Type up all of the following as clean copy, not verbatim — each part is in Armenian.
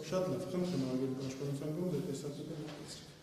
Շատ լավ, խնդրում անգել պաշտպանության կողմից այդ տեսակետը լրացրեք։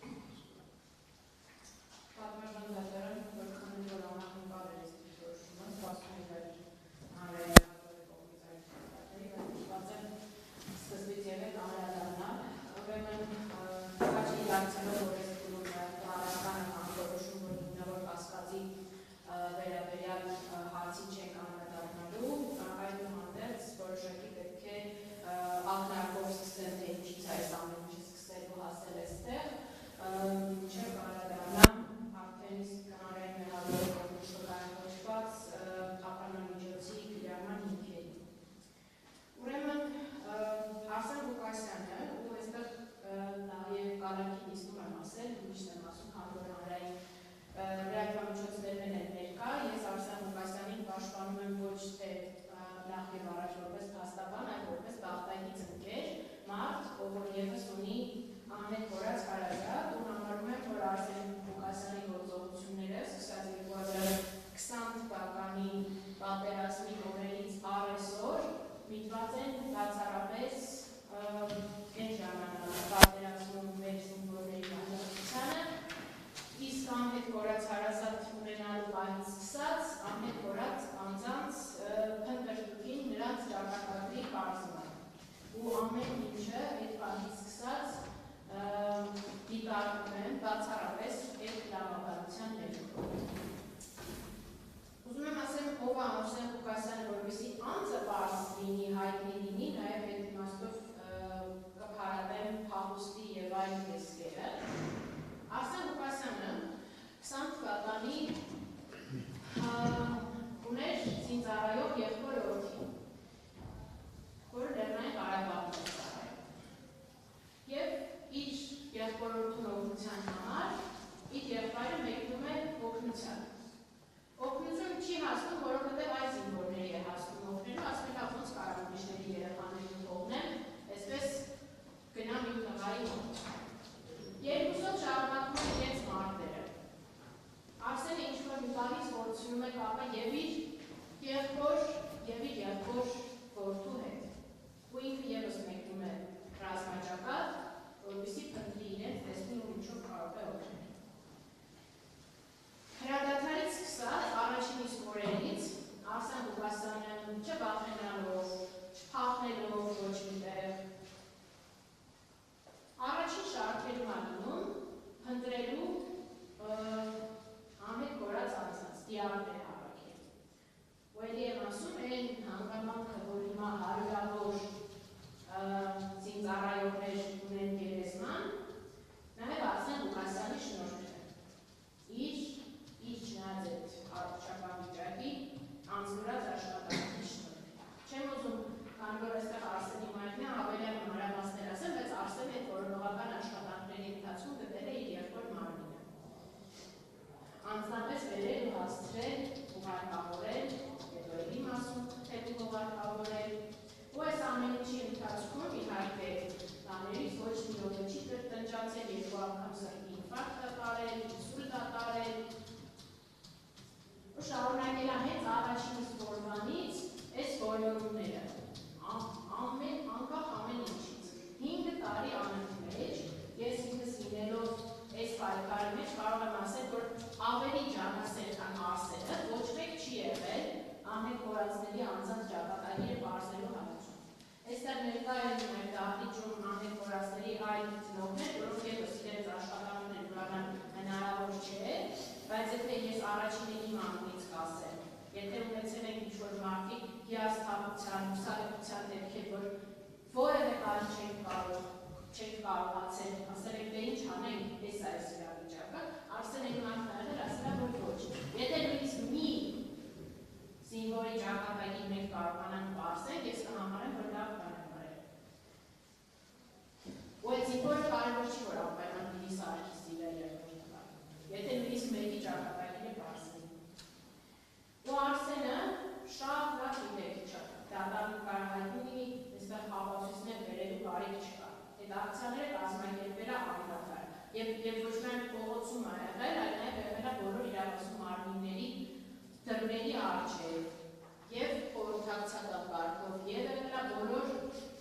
Եվ խորհրդակցական կարգով եւ եղել բոլոր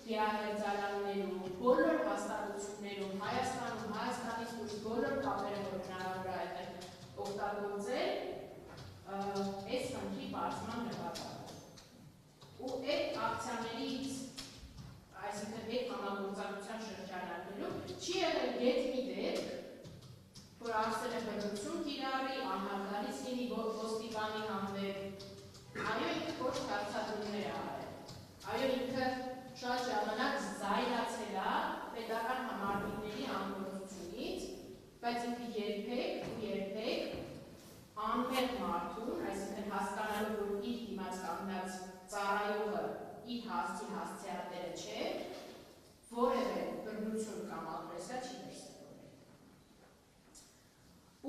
դիահերձարաններում, ոստիկանի հանդեպ, այո, ինքը ոչ հարցադրումներ է արել, այո, ինքը շատ ժամանակ զայրացել է պետական համարդիների անգործությունից, բայց ինքը երբեք անմեղ մարդուն, այսինքն հասկանալու, որ իր դիմաց կանգնած ծառայողը իր հասցեատերը չէ, որևէ բռնություն կամ ագրեսիա չի դրսևորել։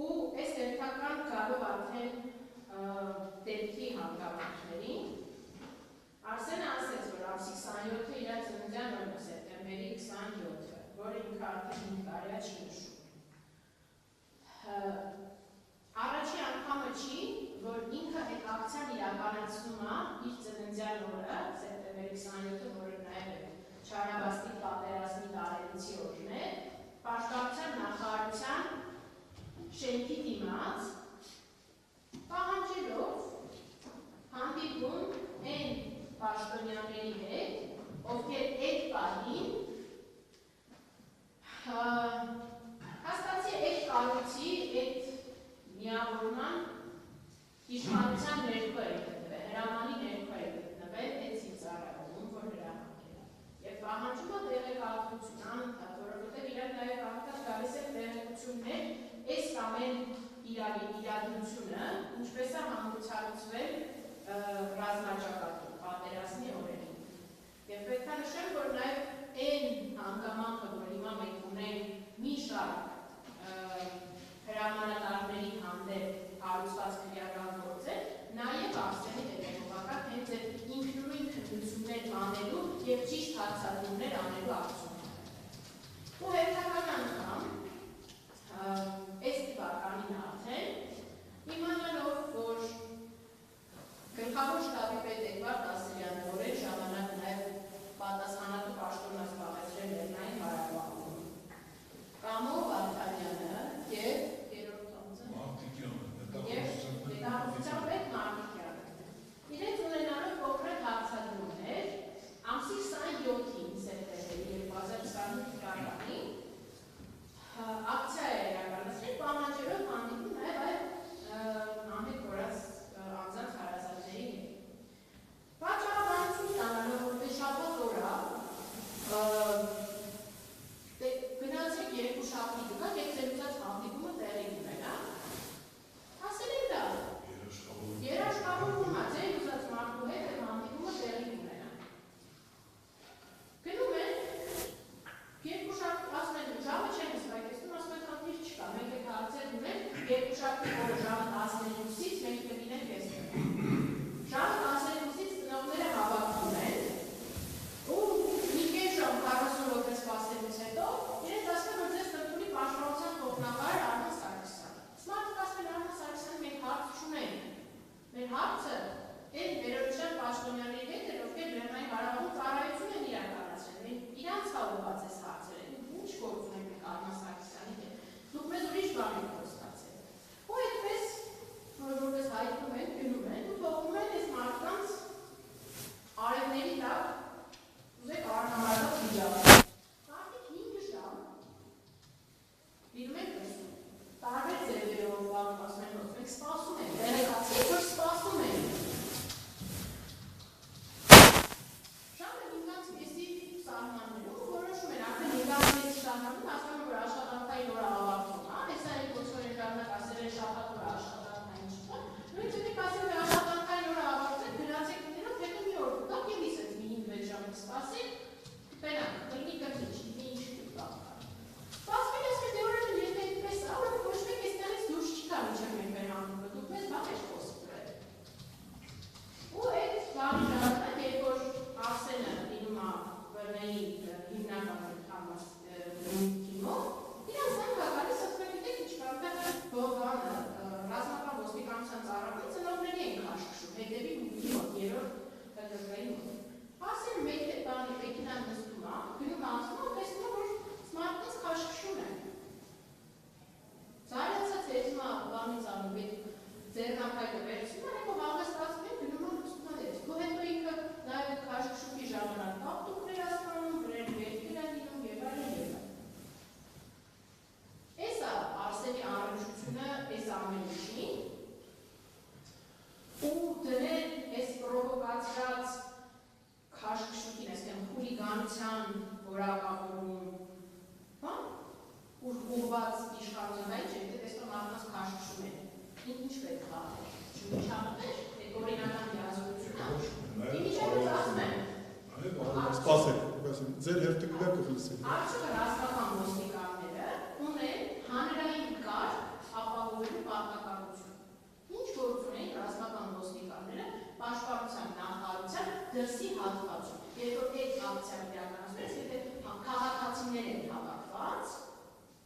Ու այս հերթական գալով արդեն դեպքի հանգամանքներին, Արսենը ասեց, որ ամսի 27-ը իր ծննդյան օրն է, սեպտեմբերի 27-ը, որ ինքը արդեն 5 տարի չի նշում։ Առաջի անգամը չի, որ ինքը այդ ակցիան իրականացնում է իր ծննդյան օրը, սեպտեմբերի 27-ը, որը նաև Չարաբաստիկ պատերազմի տարելիցի օրն է, Պաշտպանության նախարարության շենքի դիմաց, պահանջելով հանդիպում այն պաշտոնյաների հետ, ովքեր այդ պահին հաստատի այդ կառույցի, այդ միավորման իշխանության ներքո է գտնվել, հրամանի ներքո է գտնվել այդ ծառայողում, որ հրամանքել է։ Եվ պահանջում է տեղեկատվություն անընդհատ, որովհետև իրար նաև անընդհատ գալիս է տեղեկություններ այս կամ այն իրադրությունը, ինչպես է հանգուցալուծվել ռազմաճակատում, պատերազմի օրերին։ Եվ պետք է նշեմ, որ նաև այն հանգամանքը, որ հիմա մենք ունենք մի շարք հրամանատարների հանդեպ հարուցված քրեական գործեր, նաև Արսենի հետևողական հենց այդ ինքնուրույն քննություններ անելու և ճիշտ հարցադրումներ անելու արդյունքում։ Ու հերթական անգամ, այս թվականին արդեն, իմանալով, որ գլխավոր շտաբի պետ Էդվարդ Ասրյանը, որ այդ ժամանակ նաև պատասխանատու պաշտոն զբաղեցրել էր տանել, չմիջամտեր, այդ օրինական միազորությունը, իմիջապես ասում եմ, Սպասեք, ձեր հերթը կգա կխլսեք։ Արդյոք ռազմական ոստիկանները ունեն հանրային կարգ ապահովելու պարտականություն։ Ինչ գործ ունեն ռազմական ոստիկանները պաշտպանության նախարարության դրսի հատվածում։ Երբ որ այդ ակցիան իրականացվեց, եթե քաղաքացիներ են հավաքված,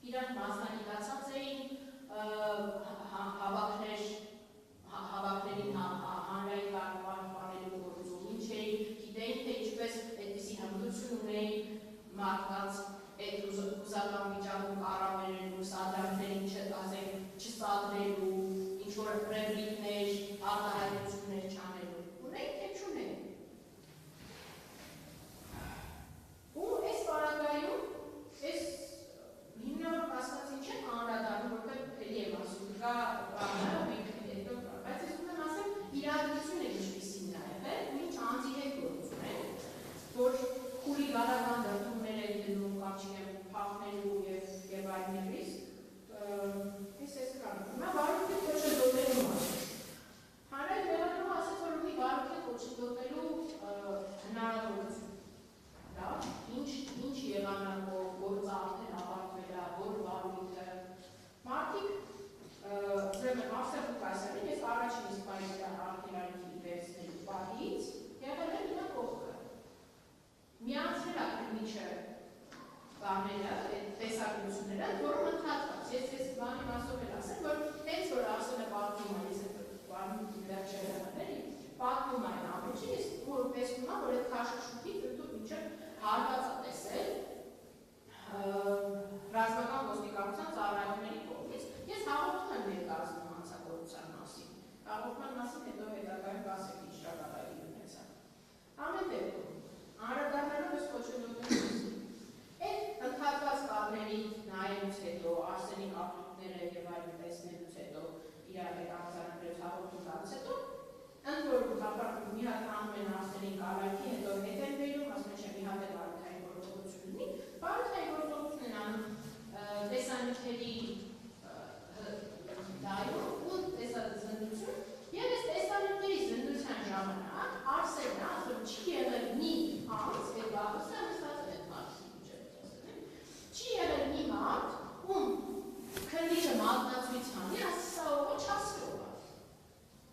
իրանք մասնագիտացած էին հավաքներին հանրային կարգ պահպանելու գործում, ինչ էին, գիտեին, թե ինչպես այդպիսի հմտություն ունեին մարդկանց այդ հուզական վիճակում կառավարելու, սադրանքներին չսադրելու, ինչ-որ ռեպլիկներ, արտահայտություններ չանելու։ Ունեին, թե չունեին։ Ու այս պարագայում, այս հիմնավոր կասկածին չեմ անդրադառնում, որտեղ էլի եմ ասում, կա բանը, բայց ես ուզում եմ ասեմ, իրադրությունը ինչպիսին նա եղել, ու ինչ անձի հետ գործ ունեն, որ խուլիգանական դրդումներ են դնում կամ չգիտեմ փախնելու եւ այլներից, ես կանում։ Հիմա բարոյթի խոչընդոտելու մասին։ Հանրային մեղադրումը ասեց, որ ունի բարոյթի խոչընդոտելու հնարավորություն։ Լավ, ինչ եղանակով, որ արդեն ավարտվել է, որ բարոյթը։ Մարդիկ ուրեմն Արսեն Ղուկասյանին ես առաջին իսկ պայքարի արտիլարիքի վերցնելու պահից եղել եմ իրա կողքը։ Միացրել ակրմիչը բաները, այդ տեսակությունները, որում ընդհատված։ Ես բանի մասով էլ ասեմ, որ հենց որ Արսենը պատմում է, ես բանում վերջերաների, պատմում այն ամենին, ես որ տեսնում եմ, որ այդ քաշքշուկի դուք մինչև հարված է տեսել ռազմական ոստիկանության ծառայողների կողմից։ Ես հաղորդում եմ ներկայացնում հանցագործության մասին։ Հաղորդման մասին հետո հետագայում կասեք ինչ ճակատագիր ունեցա։ Ամեն դեպքում, անդրադառնալով այս խոչընդոտների մասին, այդ ընդհատված կադրերի նայելուց հետո, Արսենի կապտուկները եւ այլն տեսնելուց հետո, իրար հետ արձանագրել հաղորդում տալուց հետո, ընդ որում մի հատ անում են Արսենի կառույցի, հետո հետ են բերում, ասում են մի հատ է բարոյթային գործողություն ունի, բարոյթային գործողություն են անում տեսանյութերի դայում ու տեսազնդություն, եւ այս տեսանյութերի զնդության ժամանակ Արսենը ասում չի եղել մի անձ, այդ բաղուսը նստած է մարդի չի եղել մի մարդ, ում քննիչը մատնացույց հանի, ասա ողը չասրով է։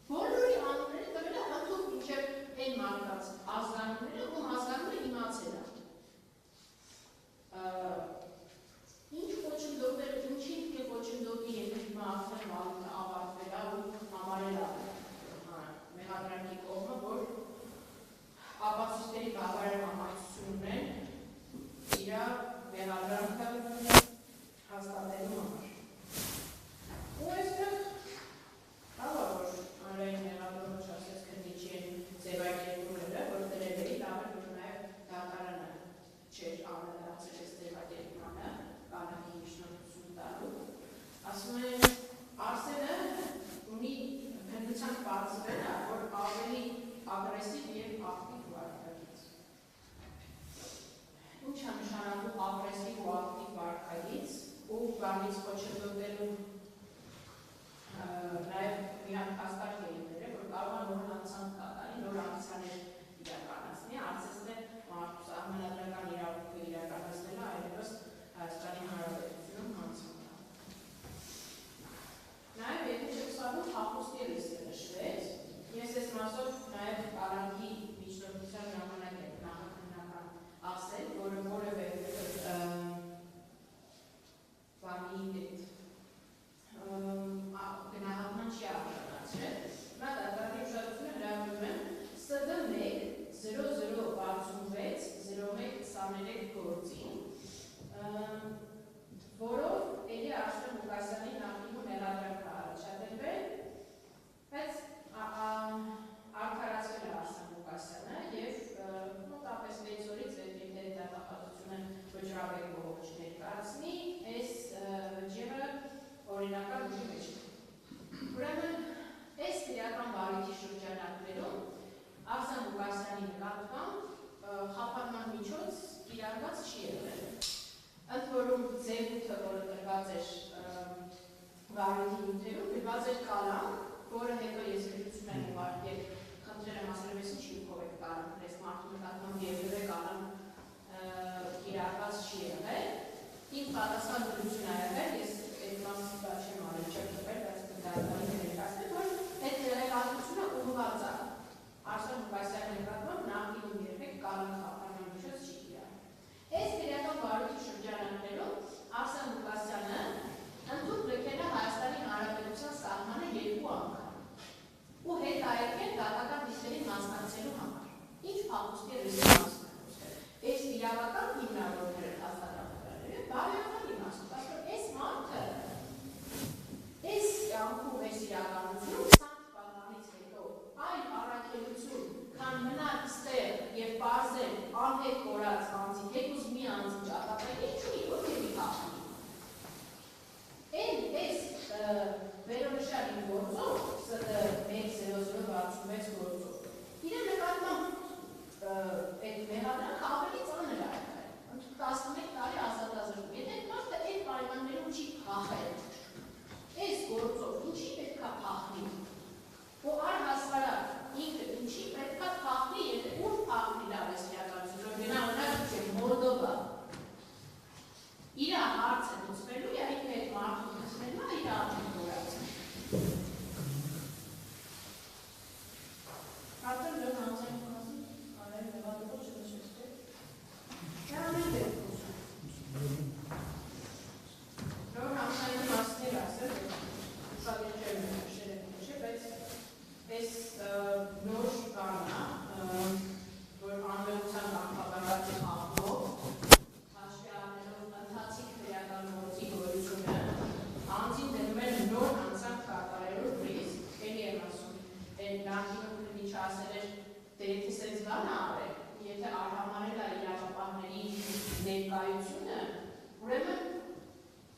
Բոլորի անունները տվել է հատուկ մինչև այն մարդկանց ազգանունները, ում ազգանունը իմացել է։ Ինչ խոչընդոտել, ինչին պետք է խոչընդոտի, եթե հիմա արդեն բարոյթը ավարտվել է ու համարել է մեղադրանքի կողմը, որ ապացույցների բավարար համակցություն ունեն իր մեղադրանքը հաստատելու համար։ Ու այստեղ լավ է, որ հանրային մեղադրումը չասես քննիչի են ձևակերպումները, որ դրել էի, լավ է, որ նաև դատարանը չէր անդրադարձել այս ձևակերպմանը, կանոնի միջնորդություն տալու։ Ասում են, Արսենը ունի քննության պարզվել է, որ ավելի ագրեսիվ եւ ակտիվ վարքագիծ։ Ինչ է նշանակում ագրեսիվ ու ակտիվ վարքագիծ ու բանից խոչընդոտելու նաև մի հատ հաստատ ելույթներ է, որ կարող է նոր հանցանք կատարի, նոր ակցիաներ իրականացնի, արծեսն է մարդու սահմանադրական իրավունքը իրականացնելը այլևս Հայաստանի Հանրապետությունում հանցանք է։ Նաև եթե չեք սարում հախուստի ռիսկը նշվեց, ես այս մասով նաև կառանքի միջնորդության ժամանակ եմ նախաքննական ասել, որը որևէ բանի գնահատման չի արժանացրել։ Նա դատարանի ուշադրությունը հրավիրում եմ SD 0066-01-23 գործին, որով էլի Արսեն Ղուկասյանի նախնիվում մեղադրանք առաջադրվել, բայց արդարացվել է Արսեն Ղուկասյանը եւ մոտավորապես 6 օրից եթե դատապարտությունը վճռաբեկող չներկայացնի, այս վճիռը օրինական ուժի մեջ է։ Ուրեմն, այս քրեական բարույթի շրջանակներում Արսեն Ղուկասյանի նկատմամբ խափանման միջոց կիրառված չի եղել։ Ընդ որում ձևույթը, որը տրված էր բարույթի նյութերում, գրված էր կալամ, որը հետո ես գրություն եմ ուղարկել, խնդրել եմ ասել ես ինչի ով եք կարող այս մարդու նկատմամբ երբևէ կամ կիրառված չի եղել։ Իմ պատասխան գրություն ա եղել, ես այդ մասը դա չեմ արել, չեմ տվել, բայց դատարանի ներկայացնել, որ այդ տեղեկատվությունը ուղղված է Արսեն Ղուկասյանի նկատմամբ նախկինում երբեք Կարեն Խաչատրյանի միջոց չի կիրառվել։ Այս քրեական բարույթի շրջանակներում Արսեն Ղուկասյանը ընդհանուր լքել է Հայաստանի Հանրապետության սահմանը 2 անգամ ու հետայեկել դատական դիտներին մասնակցելու համար։ Ինչ փախուստի ռեժիմի այս իրավական հիմնավորները հաստատապետները բարոյական իմաստով, ասում այս մարդը այս կյանքում, այս իրականությունում 20 բանից հետո այլ առաքելություն, քան մնալ ստեղ և պարզել անհետ կորած անձի, թեկուզ մի անձի ճակատագրի չունի, որ մի փախնի։ Այս վերոնշյալ իմ գործով, ՍՏ 1-066 գործով, իրեն նկատմամբ այդ մեղադրանքը ավելի ծանր է եղել, 11 տարի ազատազրկում։ Եթե մարդը այդ պայմաններում չի փախել, այս գործով ինչի պետք է փախնի, ու առհասարակ ինքը ինչի պետք է փախնի, եթե ուր փախնի լավ այս իրականություն, որ գնա օրինակ Մոլդովա, իր հարցը լուծվելու է, ինքը այդ մարդու լուծվելու է իր աջակցությունը։ Արդեն դեռ հանցային կասի, արել նվադով չնշեցտե։ Դրանել է կուսում։ Նոր հանցային մասներ ասել, ուշադիր չեմ նշել եմ նշել, բայց այս նոր բանա, որ անվերության կամպապարած է աղնով, հաշվի առնելով ընթացիկ քրեական գործի գոյությունը, անձին դնում են նոր հանցանք կատարելու ռիսկ, էլի եմ ասում, նախինում քննիչ ասել էր, դե եթե սենց բան արել, եթե արհամարել է իրավապահների ներկայությունը, ուրեմն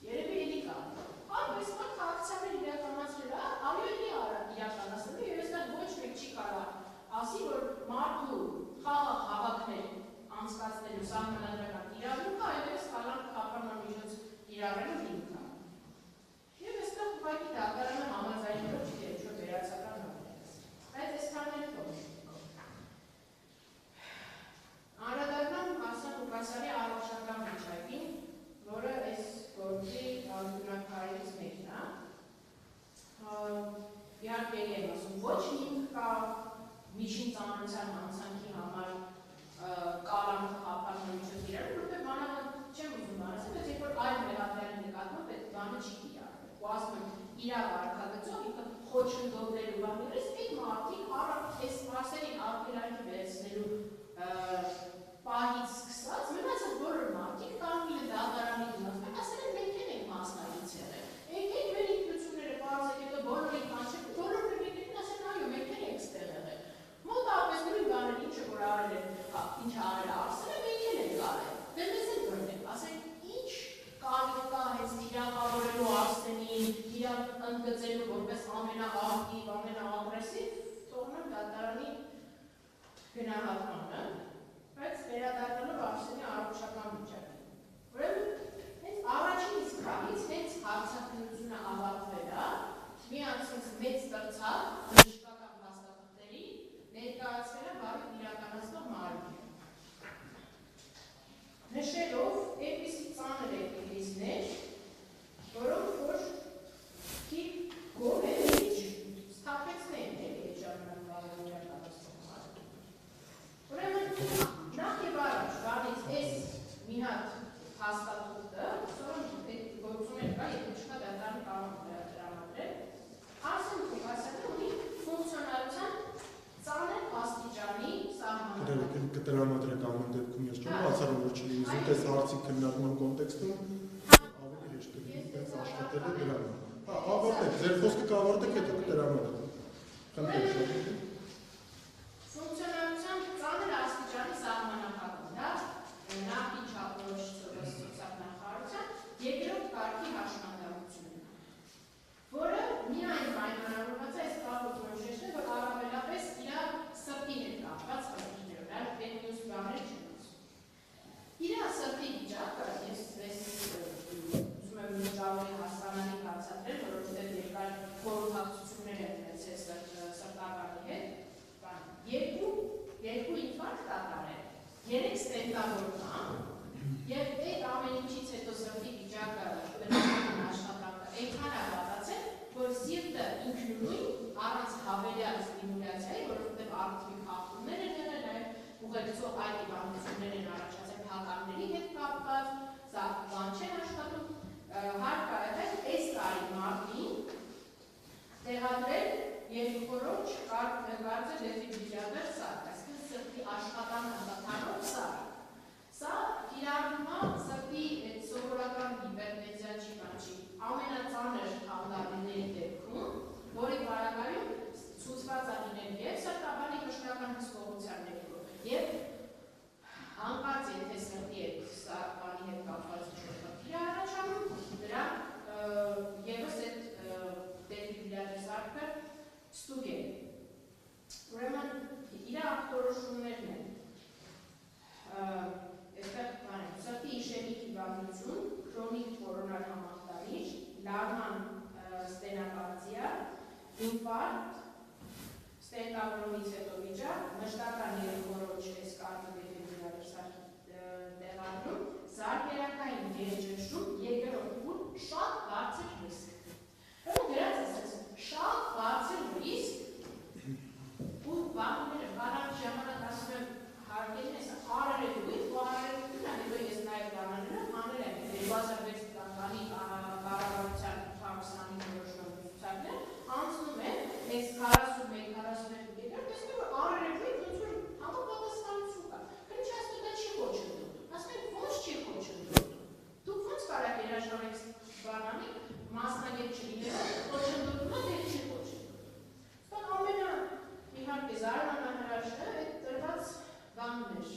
երևի էլի կա։ Այս մարդ ակցիաներ իրականացրել է, այո էլի իրականացնելու և այստեղ ոչ մեկ չի կարող ասի, որ մարդու խաղաղ հավաքներ անցկացնելու սահմանադրական իրավունքը այլևս Կարեն Խաչատրյանի միջոց կիրառելու հիմք է։ Եվ այստեղ ուղղակի դատարանը համաձայնելով չի ինչ-որ վերացական բայց այսքան էլ թող։ Անդրադառնամ Արսեն Ղուկասյանի առողջական վիճակին, որը այս գործի անդունակարից մեկն է։ Իհարկե եմ ասում, ոչ հիմք կա միջին ծանրության հանցանքի համար Կարեն Խաչատրյանի միջոց կիրառել, որտեղ բանավանդ չեմ ուզում ասել, բայց երբ որ այլ մեղադրյալի նկատմամբ այդ բանը չի կիրառվել։ Ու ասում եմ, իր վարքագծով ինքը խոչընդոտելու բաներից այդ մարդիկ այս մարսերին արգելանքի վերցնելու պահից սկսած մնացած բոլոր մարդիկ կանգնել են դատարանի դիմաց, ասել են մենք էլ ենք մասնակից եղել։ Եկեք մեր ինքնությունները պարզեք, հետո բոլորին կանչեք, բոլորն եկեք ասեն այո, մենք էլ ենք ստեղ եղել։ Մոտավորապես նույն բաները ինչը որ արել են, ինչը արել է Արսենը, մենք էլ ենք արել։ Դե մեզ էլ բռնենք, ասենք ինչ կարիք կա հենց իրավավորելու Արսենին, իրավ ընդգծելու որպես ամենաակտիվ, ամենաագրեսիվ, թողնեմ դատարանի գնահատմանը, բայց վերադառնալով Արսենի առողջական վիճակին։ Ուրեմն, հենց առաջին իսկ քանից հենց հարցաքննությունը ավարտվել է, մի անցած մեծ տրցակ բժշկական փաստաթղթերի ներկայացվել է բարույթ իրականացնող մարմինը։ Նշելով այնպիսի ծանր եկեղեցիներ, որոնք որ թիվ գոհերից սթափեցնեն այդ ժամանակվա իրականացնող մարմինը։ Ուրեմն, նախ և առաջ բանից այս մի հատ հաստատուղթը, որոնք այդ գործում կա, եթե չկա դատարանի կարող տրամադրել, Արսեն Ղուկասյանը ունի ֆունկցիոնալության ծանր աստիճանի սահմանադրական։ Կտրամադրեք ամեն դեպքում ես չեմ բացառում, որ չի լինի այս հարցի քննարկման կոնտեքստում ավելի հեշտ կլինի այդպես աշխատելը դրանում։ Ավարտեք, ձեր խոսքը կավարտեք, հետո կտրամադրեք։ Խնդրեմ։ Ֆունկցիոնալության ծանր աստիճանի սահմանափակում, դա նախին չափորոշ սոցիալ-նախարարության երկրորդ կարգի հաշմանդամությունն է, որը միայն պայմանավորված է այս կարգոփոխանջը, որ առավելապես իր սրտին է կապված խնդիրներով, այլ այդ մյուս բաներ չեն ասում։ Իր սրտի վիճակը ես ուզում եմ միջավայրի հասկանալի բացատրել, որովհետև երկար խորհրդակցություններ են ունեցել վիճակը բնական աշխատանքը այնքան է վատացել, որ սիրտը ինքնուրույն առանց հավելյալ ստիմուլյացիայի, որովհետև առիթմիկ խախտումներ են եղել, նաև ուղեկցող այլ հիվանդություններ են առաջացել փականների հետ կապված, սա բան չեն աշխատում, հարկ է եղել այս տարի մարտին տեղադրել երկրորդ կարծել դեֆիբրիլյատոր սարք, այսինքն սրտի աշխատանքը դադարող սարք։ Սա կիրառվում է սրտի սովորական հիպերտենզիա չի կանչի ամենածանր խանգարումների դեպքում, որի պարագայում ցուցված է լինել և սրտաբանի մշտական հսկողության ներքո, և հանկարծ եթե սրտի հետ սրտաբանի հետ կապված խնդիր է առաջանում, դրան ևս այդ դեֆիբրիլյատոր սարքը ստուգ է։ Ուրեմն իր ախտորոշումներն են սրտի իշեմիկ հիվանդություն, քրոնիկ կորոնար համակարգիչ, լարման ստենոկարդիա, ինֆարկտ, ստենտավորումից հետո վիճակ, մշտական երկրորդ էսկարդիո դեֆիբրիլյատոր սարքի տեղադրում, զարկերակային գերեջնջում, երկրորդ ու շատ բարձր ռիսկ։ Դրանց ասած շատ բարձր ռիսկ ու բանները բարակ ժամանակ ասում եմ հարգել ես արարելույթ ու արարելույթն հետո ես նաև բանաները հանել եմ 2006 թվականի կառավարության Թամսանի որոշման ցուցակներ անցնում եմ այս 41-42 կետեր տեսնում եմ արարելույթ ոնց որ համապատասխանություն կա քանի չասում դա չի կոչվում ասում եմ ոնց չի կոչվում դուք ոնց կարաք երաշխավորեք բանանի մասնագետ չլինելով կոչնդոտումը դեռ չի կոչվում սա ամենը իհարկե զարմանահրաշը այդ տրված բաններ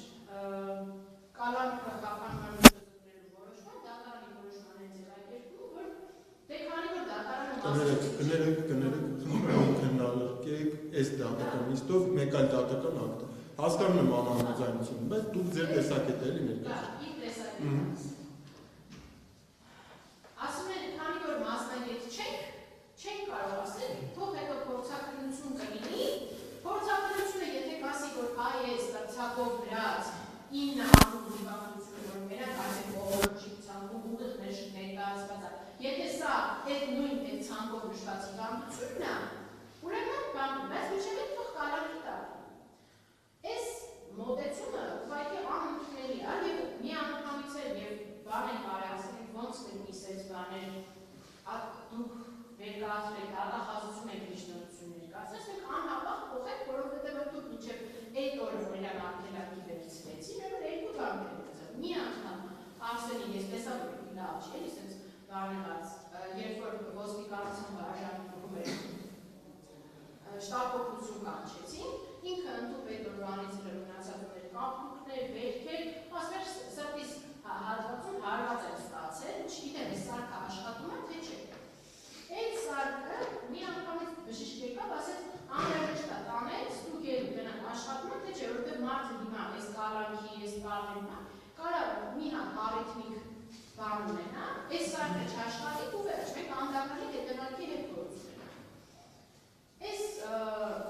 կալանքը խափանման ծրագրելու որոշման, դատարանի որոշման հենց այդ երկու, որ դե քանի որ դատարանը կներեք, քննարկեք այս դատական նիստով մեկ այլ դատական ակտ։ Հասկանում եմ անհամաձայնությունը, բայց դուք ձեր տեսակետը էլի ներկայացրեք։ Իմ տեսակետը։ Ասում են, քանի որ մասնագետ չենք կարող ասել, թող հետո փորձակնություն կլինի, փորձակնությունը եթե կասի, որ այս ծրցակով գրած 9 ամուր հիվանդություն, որ մենակ ասենք օղորոջիկ ցանկում ուղիղ ներկայացված է, եթե սա այդ նույն այդ ցանկով նշված հիվանդությունն է, ուրեմն բան, բայց մինչև այդ թող կարելի տա։ Այս մոտեցումը ուղղակի անընդունելի է եւ մի անգամից էլ եւ բան են կարողացել ոնց կլինի այս բաներ դուք ներկայացրեք արտահայտություն եք միջնորդություններ կասես եք անհապաղ փոխեք որովհետեւ դուք մինչեւ այդ օրը օրինակ արգելակի վերցրեցին եւ երկու բան կերեցին մի անգամ ասենի ես տեսա որ լավ չէ այսպես բանված երբ որ ոստիկանության բաժանում էր շտապօգնություն կանչեցին ինքը ընդուպ այդ օրվանից մնացած մեր կապուկներ վերքեր ասում էր սրտիս հատվածում հարված է ստացել չգիտեմ այս սարքը աշխատում է թե չէ այդ սարքը մի անգամից բժիշկ եկավ ասեց անհրաժեշտ է տանել ստուգելու գնանք աշխատում է թե չէ որովհետև մարդը հիմա այս կալանքի այս բաներն կարող մի հատ արիթմիկ բան ունենա այս սարքը չաշխատի ու վերջ մենք անդականի հետևանքի հետ գործում այս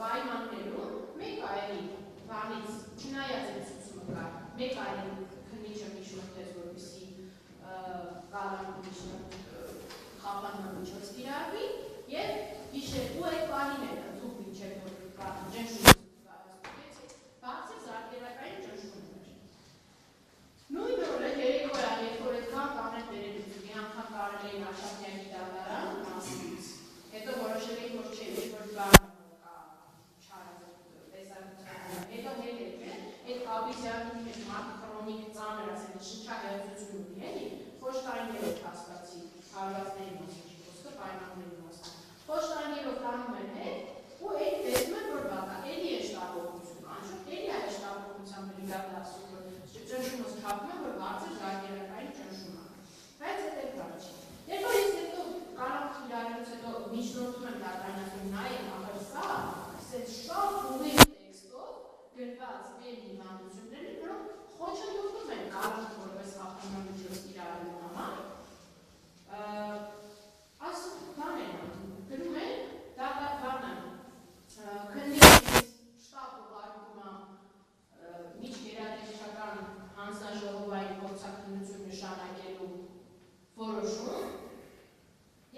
պայմաններում մեկ այլի բանից չնայած այդ ցուցումը կա մեկ այլի քննիչը միջնորդեց որպեսզի կալանքի խափանման միջոց կիրառվի եւ գիշեր ու այդ բանին է ընդհանուր միջև որ կա ճնշում բացի զարկերակային ճնշումներ նույն օրը երեկոյան երբ որ այդքան կանեն բերելուց մի անգամ կարելի է Արշակյանի դատարան մասից հետո որոշել էին որ չէ որ բան կա չարազը տեսարանը հետո հետ եկել այդ Աբիզյանի հետ մարդը քրոնիկ ծանր ասել շնչահեղձություն ունի էլի խոշտայիններով հասկացի հարվածների մասին չի խոսքը պայմանների մասին խոշտայիններով տանում են հետ ու այդ տեսնում են որ բակա էլի որոշում,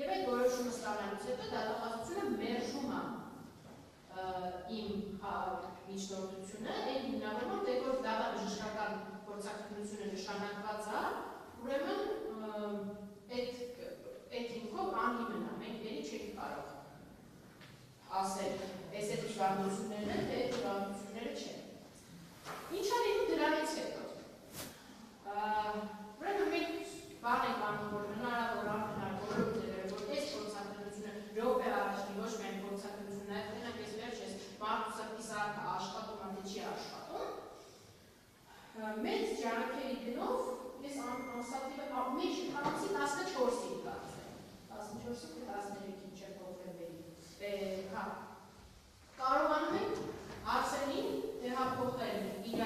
եւ այդ որոշումը ստանալուց հետո դատախազությունը մերժում է իմ միջնորդությունը, այն հիմնավորում թե որ դատաբժշկական փորձակնությունը նշանակված է, ուրեմն այդ հիմքով անհիմն է, մենք ելի չենք կարող ասել, այս այդ հիվանդություններն են, թե այդ հիվանդությունները չեն։ Ինչ է լինում դրանից հետո։ Ուրեմն մենք բան ենք անում, որ հնարավոր անհնարավոր դերերը, որ այս փորձակնությունը րոպե առաջնի ոչ միայն փորձակնությունը, նաև տենակ ես վերջես մարդու սրտի սարքը աշխատում, թե չի աշխատում։ Մեծ ջանքերի գնով ես անսատիվը մեջ հանցի 14-ին կարծեմ, 14-ին թե 13-ին չէ հոկտեմբերի, կարողանում ենք Արսենին տեղափոխել իր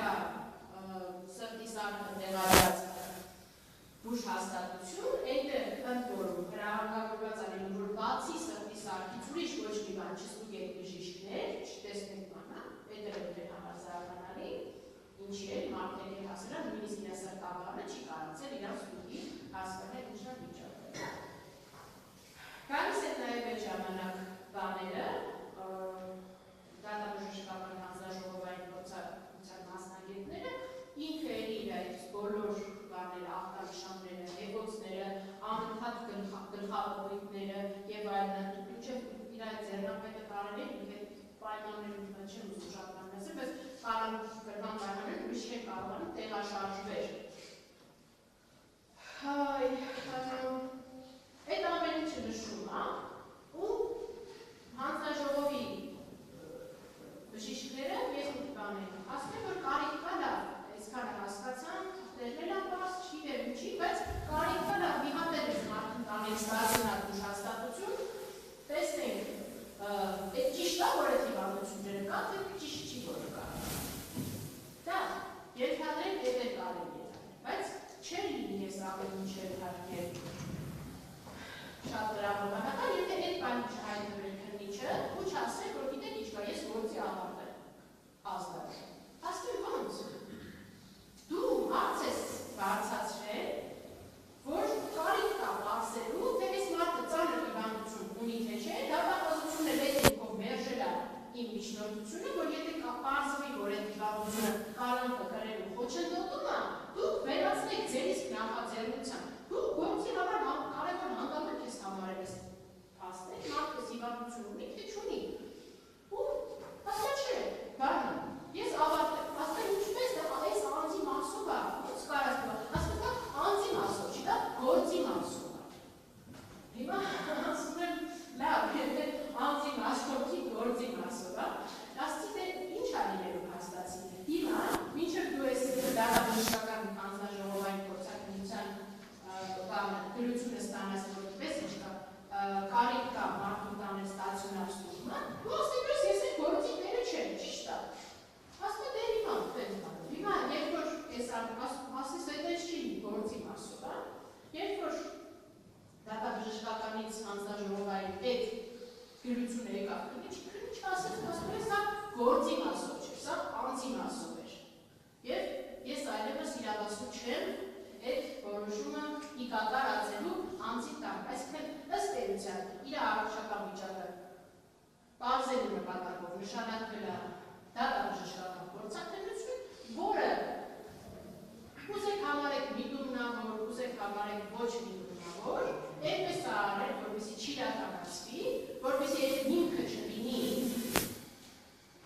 սրտի սարքը տեղադրած բուժ հաստատություն, այնտեղ ընդ որում հրահանգավորված արին, որ բացի սրտի սարքից ուրիշ ոչ մի բան չստուգեք բժիշկներ, չտեսնեք բանա, այդտեղ դեր համար զարմանալի, ինչի էլ մարդիկ են հասել, նույնիսկ իր սրտաբանը չի կարողացել իրան ստուգի հասկանալ ինչ-որ վիճակը։ Գալիս են նաև այդ ժամանակ բաները, դատաբժշկական հանձնաժողովային փորձակնության մասնագետները, ինքը իր այդ բոլոր բաները, ախտանշանները, հեգոցները, անընդհատ գլխավորույթները եւ այլն, ինչեւ իր այդ ձեռնապետը տարել են, ինքը պայմաններում չեմ ուզում շատ բան ասել, բայց կարան գրման պայմաններում ուրիշ են կարողանում տեղաշարժվել։ Այդ ամեն ինչը նշում է ու հանձնաժողովի բժիշկները ես մի բան եմ ասում, որ կարիք կա լավ, այսքանը հասկացան, թղթերն էլ ապաս, չի վերում չի, բայց կարիք կա լավ, մի հատ էլ ես մարդուն տանենք ստացնակ ուժհաստատություն, տեսնենք, այդ ճիշտ է, որ այդ հիվանդությունները կա, թե ճիշտ չի, որ կա։ Դա, ենթադրենք այդ էլ կարելի է, բայց չէր լինի ես ավելի չէր հարկել շատ դրամաբանական, եթե այդ բան չհայտնվեր քննիչը, ու չասեք, որ գիտեք ինչ կա, ես գործի ավարտ եմ ազդար։ Ասում ոնց, դու հարց ես բարձացրել, որ կարիք կա ասելու, թե այս մարդը ծանր հիվանդություն ունի թե չէ, դատախազությունը լեզվով մերժել է իմ միջնորդությունը, որ եթե պարզվի, որ այդ հիվանդությունը կալանքը կրելու խոչընդոտում է, դուք վերացնեք ձեր իսկ նախաձեռնության, դուք գործի համար կարևոր հանգամանք ես համարել ես փաստել, մարդկս հիվանդություն ունի, թե չունի։ Ու ասա չէ, բանը, ես ավարտել, ասա ինչպես դա այս անձի մասով է, ոնց կարած բա, ասա անձի մասով չի, դա գործի մասով է։ Հիմա ասում եմ, լավ, եթե անձի մասով չի, գործի մասով է, ասցի թե ինչ է լինելու հաստացի։ Հիմա, մինչև դու ես դատաբժշկական հանձնաժողովային փորձակնության դրությունը ստանաս, որ պես ինչ կա, կարիք կա մարդուն տանել ստացիոնար ստուգման, ու ասեք ես այս գործիքները չեն, ճիշտ է։ Ասում դե հիմա պետք է։ Հիմա երբ որ ես ասես այդ չի գործի մասով, երբ որ դատաբժշկականից հանձնաժողովային այդ դրությունը եկավ քննիչ ասեց, ասում է սա գործի մասով չէ, սա անձի մասով էր։ Եվ ես այլևս իրավասու չեմ այդ որոշումը իգակար ածելու անձի տակ, այսինքն ըստ էության իր առողջական վիճակը պարզելու նպատակով նշանակվել է դատաբժշկական փորձակնություն, որը կուզեք համարեք միտումնավոր, կուզեք համարեք ոչ միտումնավոր, այդպես է արել, որպեսզի չիրականացվի, որպեսզի այդ հիմքը չլինի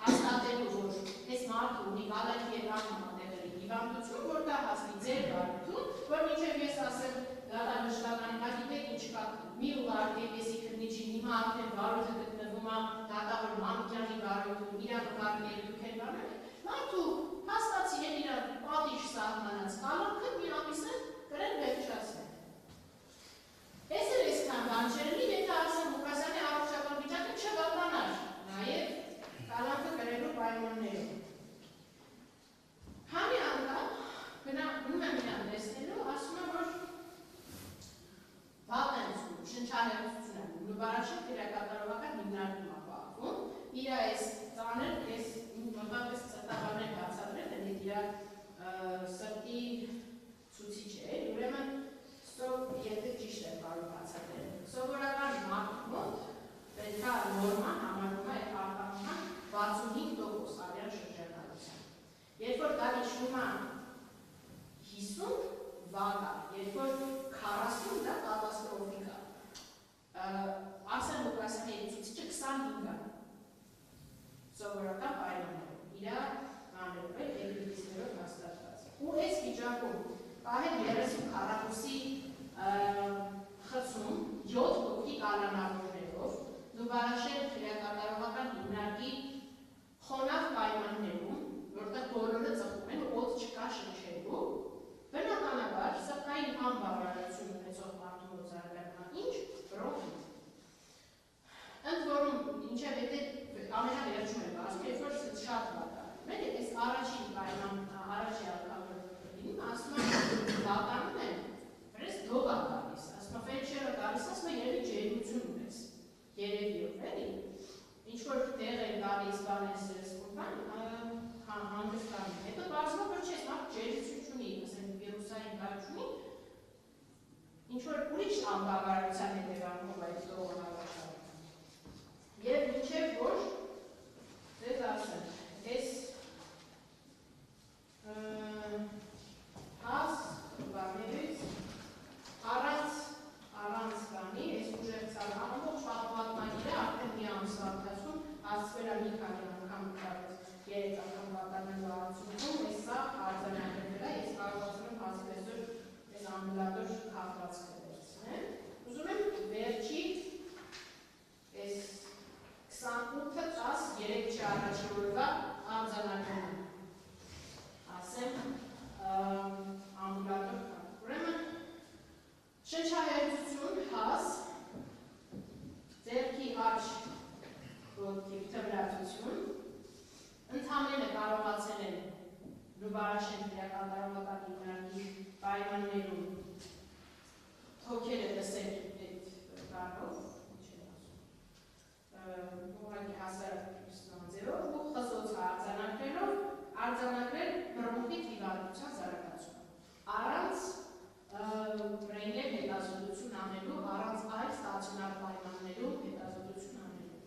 հաստատելու, որ այս մարդը ունի գալակի եւ անհամատեղելի հիվանդություն, որ դա հասնի ձեր բարություն, որ մինչև ես ասեմ դատաբժշկական գիտեք ինչ կա, մի ուղարկեք եսի քննիչին, հիմա արդեն բարույթը գտնվում է դատավոր Մամիկյանի բարույթում, իրան ուղարկել դուք են բանել, մարդու հաստացի են իր պատիժ սահմանած կալանքը մի ամիսը կրեն վերջացնել։ Ես էլ այսքան բան չէր լինի, եթե Արսեն Ղուկասյանի առողջական վիճակը չվատանար, նաև կալանքը կրելու պայմաններում։ Քանի անգամ գնում եմ իրան տեսնելու, ասում եմ, որ վատ եմ զգում, շնչահեղձություն եմ, նուբարաշիկ դերակատարողական հիմնարկում ապահվում, իր այս ծանր, ես մոտապես ծրտաբարներ բացատրել են իր սրտի ցուցիչ է ինչ-որ տեղ են գալիս բանես սպորտան, հանդրստանում, հետո բարձվում, որ չես մարդ ջերություն չունի, ասենք վիրուսային կար չունի, ինչ-որ ուրիշ անգավարության հետևանքով այդ տողը հավաշարում։ Եվ մինչև որ ձեզ ասեմ, ես հաս բաներից առանց բանի, ես ուժեղ ծալ ամբողջ պատմատմանիրը արդեն մի ամսվա ընթացքում հասցվել է մի քանի անգամ կարեց 3 անգամ կատարնելու արդյունքում, ես սա արձանագրվել է, ես կարողացել եմ հասվեսոր այս ամբուլատոր հատվածքը վերցնել։ Ուզում եմ վերջի այս 28-10 3 առաջի օրվա արձանագրումը ասեմ ամբուլատոր կարգ։ Ուրեմն շնչահեղձություն, հաս, ձեռքի աջ ոտքի թմրացություն, ընդհանրենը կարողացել են Լուբարաշեն դրակատարողական հիմնարկի պայմաններում հոգերը տեսել այդ կարգով, ուղղակի հասարակության ձևով ու խզոցը արձանագրել բռունցքի հիվանդության զարգացումը։ Առանց ռենտգեն հետազոտություն անելու, առանց այլ ստացիոնար պայմաններում հետազոտություն անելու։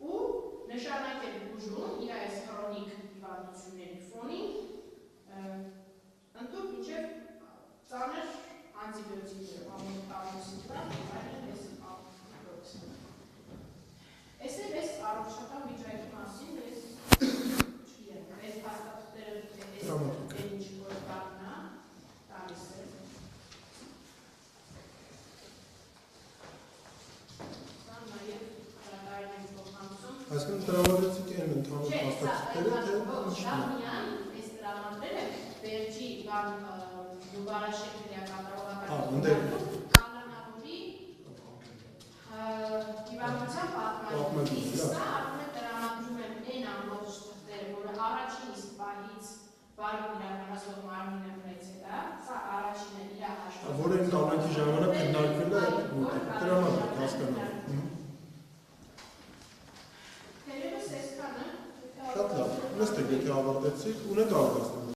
Ու նշանակել բուժում իր այս քրոնիկ հիվանդությունների ֆոնին ընդհանուր մինչև ծանր անտիբիոտիկներ, ամենատարուսիկներ, այլն ես Ես էլ ես առողջական վիճակի մասին ես չգիտեմ, այս հաստատությունները այս ինչ որ բանն է տալիս է։ Սա նաև հրատարակել եմ փոխանցում։ Այսինքն տրամադրեցիք են ընդհանուր հաստատությունները, թե ինչ Շահմյան, այս տրամադրել է վերջի բան Լուբարաշեն դրակատարողական կանանավորի հիվանդության պատմածի, սա արդեն տրամադրում եմ այն ամբողջ թղթերը, որը առաջին իսկ պահից բարգում իրականացող մարմինը ունեցել է, սա առաջինը իր հաշվով։ Որը այն կալանքի ժամանակ քննարկվել է տրամադրել, հասկանալ։ Թերևս այսքանը։ Շատ լավ, նստեք, եթե ավարտեցիք, ունեք ավարտացնել։